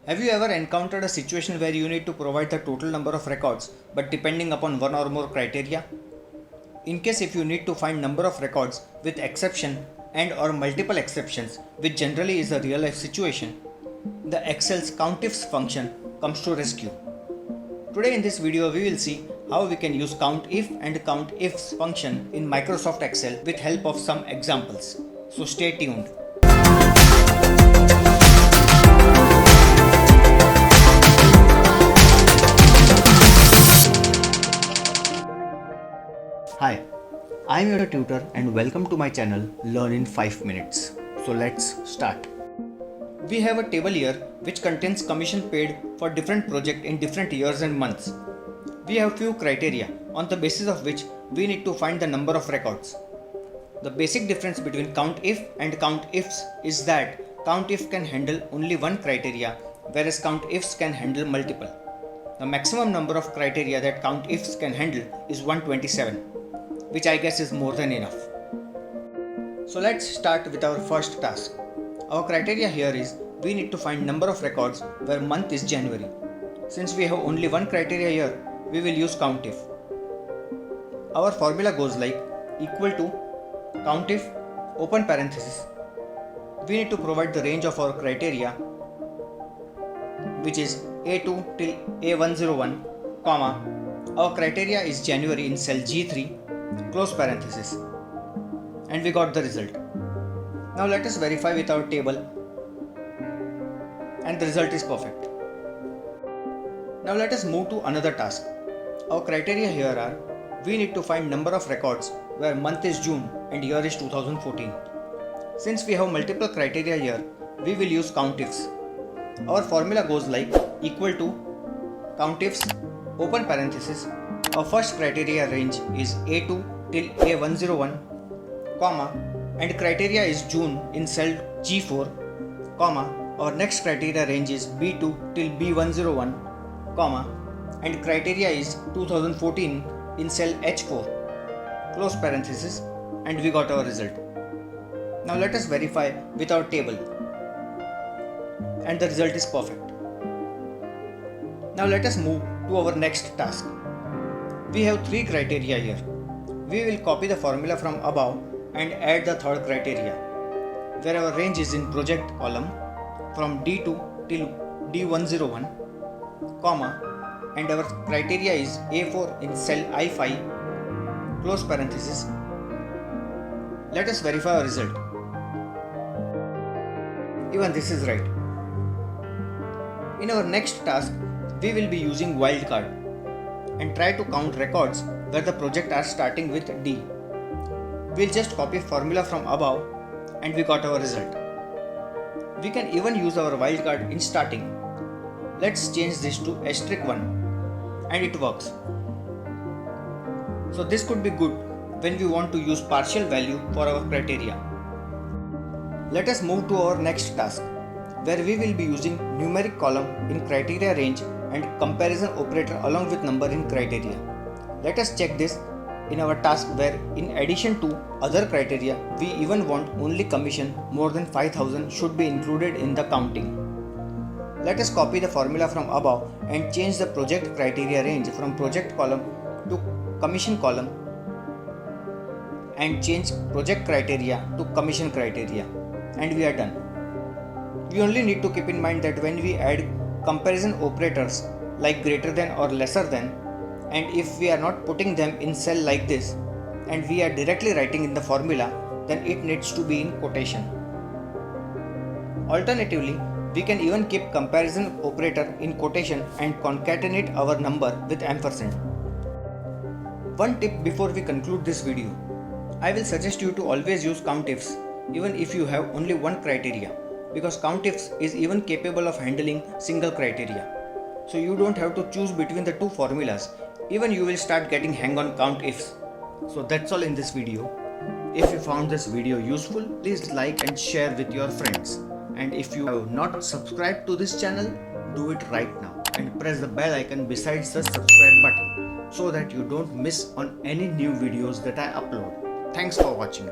Have you ever encountered a situation where you need to provide the total number of records but depending upon one or more criteria? In case if you need to find number of records with exception and or multiple exceptions, which generally is a real life situation, the Excel's countifs function comes to rescue. Today in this video we will see how we can use countif and countifs function in Microsoft Excel with help of some examples. So stay tuned. Hi, I am your tutor and welcome to my channel Learn in 5 minutes. So let's start. We have a table here which contains commission paid for different projects in different years and months. We have few criteria on the basis of which we need to find the number of records. The basic difference between countif and countifs is that countif can handle only one criteria whereas countifs can handle multiple. The maximum number of criteria that countifs can handle is 127, which I guess is more than enough. So let's start with our first task. Our criteria here is we need to find number of records where month is January. Since we have only one criteria here, we will use countif. Our formula goes like equal to countif open parenthesis. We need to provide the range of our criteria, which is A2 till A101, comma. Our criteria is January in cell G3, close parenthesis. And we got the result. Now let us verify with our table, and the result is perfect. Now let us move to another task. Our criteria here are we need to find number of records where month is June and year is 2014. Since we have multiple criteria here, we will use countifs. Our formula goes like equal to countifs open parenthesis. Our first criteria range is A2 till A101, comma, and criteria is June in cell G4, comma. Our next criteria range is B2 till B101, comma, and criteria is 2014 in cell H4, close parenthesis, and we got our result. Now let us verify with our table, and the result is perfect. Now let us move to our next task. We have three criteria here. We will copy the formula from above and add the third criteria, where our range is in project column from D2 till D101, comma, and our criteria is A4 in cell I5, close parenthesis. Let us verify our result. Even this is right. In our next task, we will be using wildcard and try to count records where the project are starting with D. We'll just copy formula from above and we got our result. We can even use our wildcard in starting. Let's change this to *1 and it works. So this could be good when we want to use partial value for our criteria. Let us move to our next task, where we will be using numeric column in criteria range and comparison operator along with number in criteria. Let us check this in our task where in addition to other criteria, we even want only commission more than 5000 should be included in the counting. Let us copy the formula from above and change the project criteria range from project column to commission column and change project criteria to commission criteria, and we are done. We only need to keep in mind that when we add comparison operators like greater than or lesser than, and if we are not putting them in cell like this and we are directly writing in the formula, then it needs to be in quotation. Alternatively, we can even keep comparison operator in quotation and concatenate our number with ampersand. One tip before we conclude this video, I will suggest you to always use countifs even if you have only one criteria, because countifs is even capable of handling single criteria. So you don't have to choose between the two formulas, even you will start getting hang on countifs. So that's all in this video. If you found this video useful, please like and share with your friends. And if you have not subscribed to this channel, do it right now and press the bell icon besides the subscribe button so that you don't miss on any new videos that I upload. Thanks for watching.